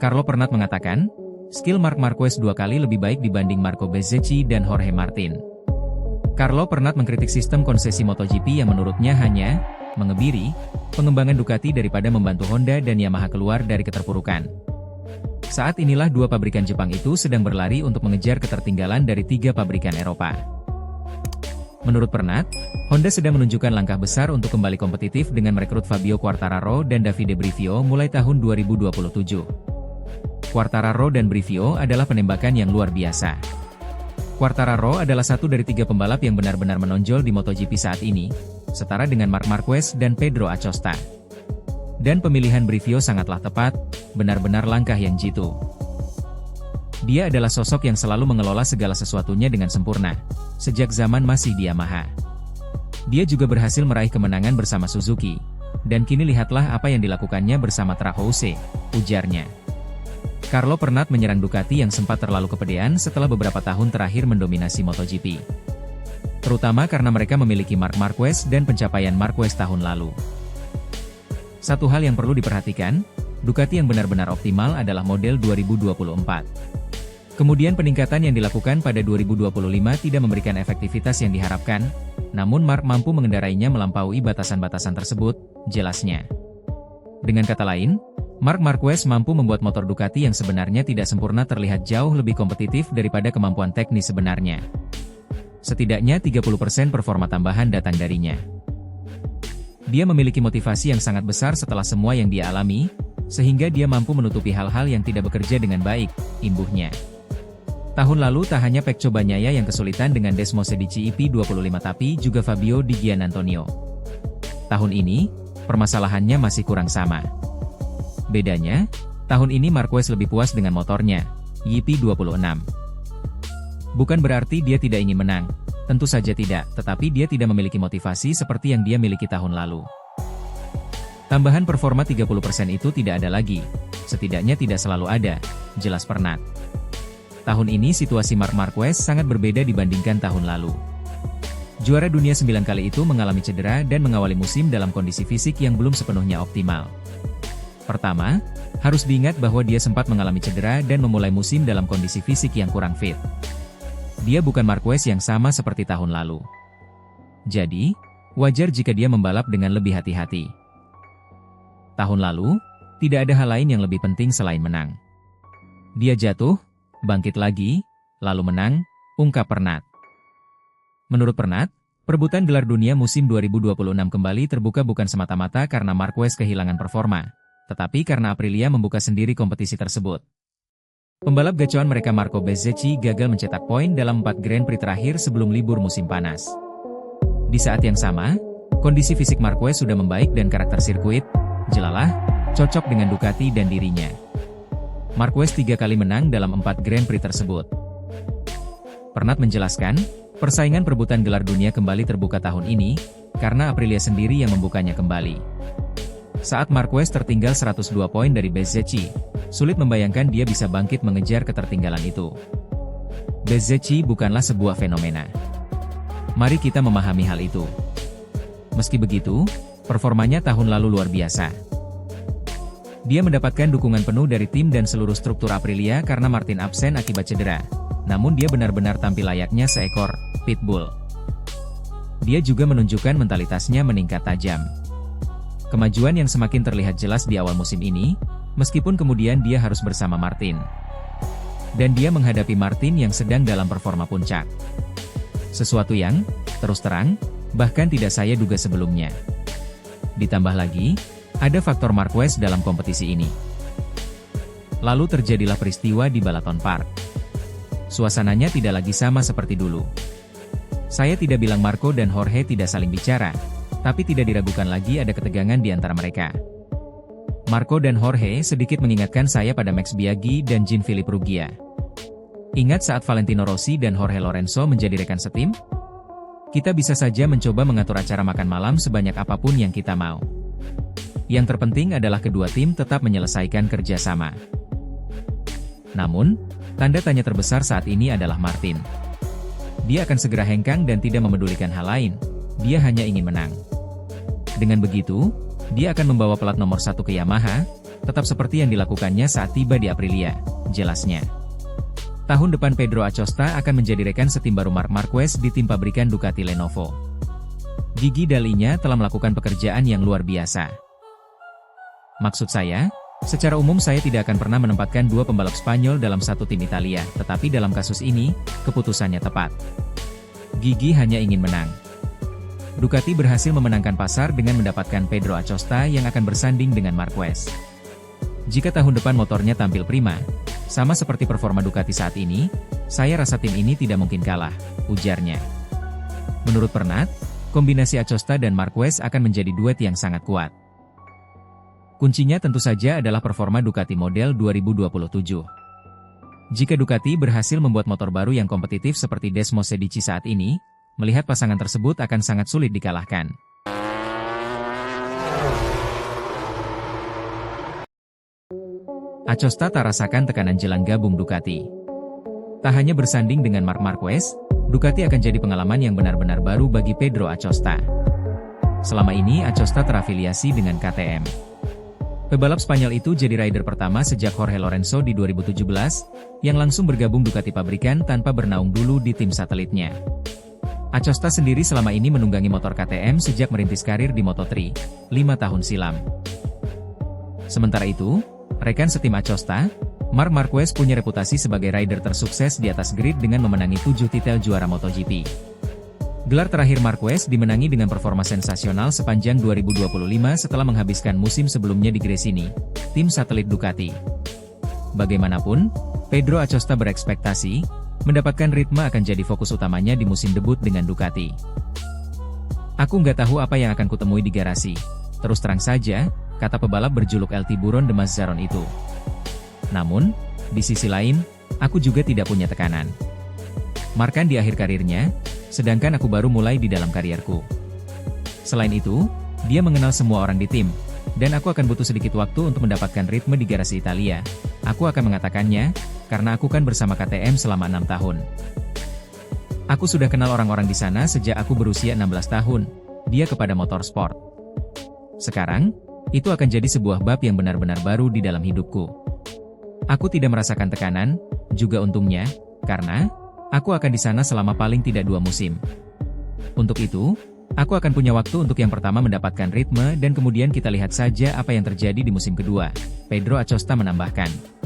Carlo Pernat mengatakan, skill Marc Marquez 2 kali lebih baik dibanding Marco Bezzecchi dan Jorge Martin. Carlo Pernat mengkritik sistem konsesi MotoGP yang menurutnya hanya mengebiri pengembangan Ducati daripada membantu Honda dan Yamaha keluar dari keterpurukan. Saat inilah dua pabrikan Jepang itu sedang berlari untuk mengejar ketertinggalan dari 3 pabrikan Eropa. Menurut Pernat, Honda sedang menunjukkan langkah besar untuk kembali kompetitif dengan merekrut Fabio Quartararo dan Davide Brivio mulai tahun 2027. Quartararo dan Brivio adalah penembakan yang luar biasa. Quartararo adalah satu dari 3 pembalap yang benar-benar menonjol di MotoGP saat ini, setara dengan Marc Marquez dan Pedro Acosta. Dan pemilihan Brivio sangatlah tepat, benar-benar langkah yang jitu. Dia adalah sosok yang selalu mengelola segala sesuatunya dengan sempurna, sejak zaman masih di Yamaha. Dia juga berhasil meraih kemenangan bersama Suzuki, dan kini lihatlah apa yang dilakukannya bersama Trajose, ujarnya. Carlo Pernat menyerang Ducati yang sempat terlalu kepedean setelah beberapa tahun terakhir mendominasi MotoGP. Terutama karena mereka memiliki Marc Marquez dan pencapaian Marquez tahun lalu. Satu hal yang perlu diperhatikan, Ducati yang benar-benar optimal adalah model 2024. Kemudian peningkatan yang dilakukan pada 2025 tidak memberikan efektivitas yang diharapkan, namun Marc mampu mengendarainya melampaui batasan-batasan tersebut, jelasnya. Dengan kata lain, Marc Marquez mampu membuat motor Ducati yang sebenarnya tidak sempurna terlihat jauh lebih kompetitif daripada kemampuan teknis sebenarnya. Setidaknya 30% performa tambahan datang darinya. Dia memiliki motivasi yang sangat besar setelah semua yang dia alami, sehingga dia mampu menutupi hal-hal yang tidak bekerja dengan baik, imbuhnya. Tahun lalu tak hanya Pecco Bagnaia yang kesulitan dengan Desmosedici EP25 tapi juga Fabio Di Giannantonio. Tahun ini, permasalahannya masih kurang sama. Bedanya, tahun ini Marquez lebih puas dengan motornya, YP26. Bukan berarti dia tidak ingin menang, tentu saja tidak, tetapi dia tidak memiliki motivasi seperti yang dia miliki tahun lalu. Tambahan performa 30% itu tidak ada lagi, setidaknya tidak selalu ada, jelas Pernat. Tahun ini situasi Marc Marquez sangat berbeda dibandingkan tahun lalu. Juara dunia 9 kali itu mengalami cedera dan mengawali musim dalam kondisi fisik yang belum sepenuhnya optimal. Pertama, harus diingat bahwa dia sempat mengalami cedera dan memulai musim dalam kondisi fisik yang kurang fit. Dia bukan Marquez yang sama seperti tahun lalu. Jadi, wajar jika dia membalap dengan lebih hati-hati. Tahun lalu, tidak ada hal lain yang lebih penting selain menang. Dia jatuh, bangkit lagi, lalu menang, ungkap Pernat. Menurut Pernat, perebutan gelar dunia musim 2026 kembali terbuka bukan semata-mata karena Marquez kehilangan performa, tetapi karena Aprilia membuka sendiri kompetisi tersebut. Pembalap gacoan mereka Marco Bezzecchi gagal mencetak poin dalam 4 Grand Prix terakhir sebelum libur musim panas. Di saat yang sama, kondisi fisik Marquez sudah membaik dan karakter sirkuit, jelalah, cocok dengan Ducati dan dirinya. Marquez 3 kali menang dalam 4 Grand Prix tersebut. Pernat menjelaskan, persaingan perebutan gelar dunia kembali terbuka tahun ini, karena Aprilia sendiri yang membukanya kembali. Saat Marquez tertinggal 102 poin dari Bezzecchi, sulit membayangkan dia bisa bangkit mengejar ketertinggalan itu. Bezzecchi bukanlah sebuah fenomena. Mari kita memahami hal itu. Meski begitu, performanya tahun lalu luar biasa. Dia mendapatkan dukungan penuh dari tim dan seluruh struktur Aprilia karena Martin absen akibat cedera. Namun dia benar-benar tampil layaknya seekor pitbull. Dia juga menunjukkan mentalitasnya meningkat tajam. Kemajuan yang semakin terlihat jelas di awal musim ini, meskipun kemudian dia harus bersama Martin. Dan dia menghadapi Martin yang sedang dalam performa puncak. Sesuatu yang, terus terang, bahkan tidak saya duga sebelumnya. Ditambah lagi, ada faktor Marquez dalam kompetisi ini. Lalu terjadilah peristiwa di Balaton Park. Suasananya tidak lagi sama seperti dulu. Saya tidak bilang Marco dan Jorge tidak saling bicara, tapi tidak diragukan lagi ada ketegangan di antara mereka. Marco dan Jorge sedikit mengingatkan saya pada Max Biaggi dan Jean-Philippe Rugia. Ingat saat Valentino Rossi dan Jorge Lorenzo menjadi rekan setim? Kita bisa saja mencoba mengatur acara makan malam sebanyak apapun yang kita mau. Yang terpenting adalah kedua tim tetap menyelesaikan kerjasama. Namun, tanda tanya terbesar saat ini adalah Martin. Dia akan segera hengkang dan tidak memedulikan hal lain, dia hanya ingin menang. Dengan begitu, dia akan membawa pelat nomor 1 ke Yamaha, Tetap seperti yang dilakukannya saat tiba di Aprilia, jelasnya. Tahun depan Pedro Acosta akan menjadi rekan setim baru Marc Marquez di tim pabrikan Ducati Lenovo. Gigi Dalinya telah melakukan pekerjaan yang luar biasa. Maksud saya, secara umum saya tidak akan pernah menempatkan dua pembalap Spanyol dalam satu tim Italia, tetapi dalam kasus ini, keputusannya tepat. Gigi hanya ingin menang. Ducati berhasil memenangkan pasar dengan mendapatkan Pedro Acosta yang akan bersanding dengan Marquez. Jika tahun depan motornya tampil prima, sama seperti performa Ducati saat ini, saya rasa tim ini tidak mungkin kalah, ujarnya. Menurut Pernat, kombinasi Acosta dan Marquez akan menjadi duet yang sangat kuat. Kuncinya tentu saja adalah performa Ducati model 2027. Jika Ducati berhasil membuat motor baru yang kompetitif seperti Desmos Medici saat ini, melihat pasangan tersebut akan sangat sulit dikalahkan. Acosta tak rasakan tekanan jelang gabung Ducati. Tak hanya bersanding dengan Marc Marquez, Ducati akan jadi pengalaman yang benar-benar baru bagi Pedro Acosta. Selama ini Acosta terafiliasi dengan KTM. Pebalap Spanyol itu jadi rider pertama sejak Jorge Lorenzo di 2017, yang langsung bergabung Ducati pabrikan tanpa bernaung dulu di tim satelitnya. Acosta sendiri selama ini menunggangi motor KTM sejak merintis karir di Moto3, 5 tahun silam. Sementara itu, rekan setim Acosta, Marc Marquez punya reputasi sebagai rider tersukses di atas grid dengan memenangi 7 titel juara MotoGP. Gelar terakhir Marquez dimenangi dengan performa sensasional sepanjang 2025 setelah menghabiskan musim sebelumnya di Gresini, tim satelit Ducati. Bagaimanapun, Pedro Acosta berekspektasi, mendapatkan ritme akan jadi fokus utamanya di musim debut dengan Ducati. Aku nggak tahu apa yang akan kutemui di garasi, terus terang saja, kata pebalap berjuluk El Tiburon de Mazzaron itu. Namun, di sisi lain, aku juga tidak punya tekanan. Marc kan di akhir karirnya, sedangkan aku baru mulai di dalam karierku. Selain itu, dia mengenal semua orang di tim, dan aku akan butuh sedikit waktu untuk mendapatkan ritme di garasi Italia. Aku akan mengatakannya, karena aku kan bersama KTM selama 6 tahun. Aku sudah kenal orang-orang di sana sejak aku berusia 16 tahun, dia kepada motorsport. Sekarang, itu akan jadi sebuah bab yang benar-benar baru di dalam hidupku. Aku tidak merasakan tekanan, juga untungnya, karena aku akan di sana selama paling tidak 2 musim. Untuk itu, aku akan punya waktu untuk yang pertama mendapatkan ritme dan kemudian kita lihat saja apa yang terjadi di musim kedua, Pedro Acosta menambahkan.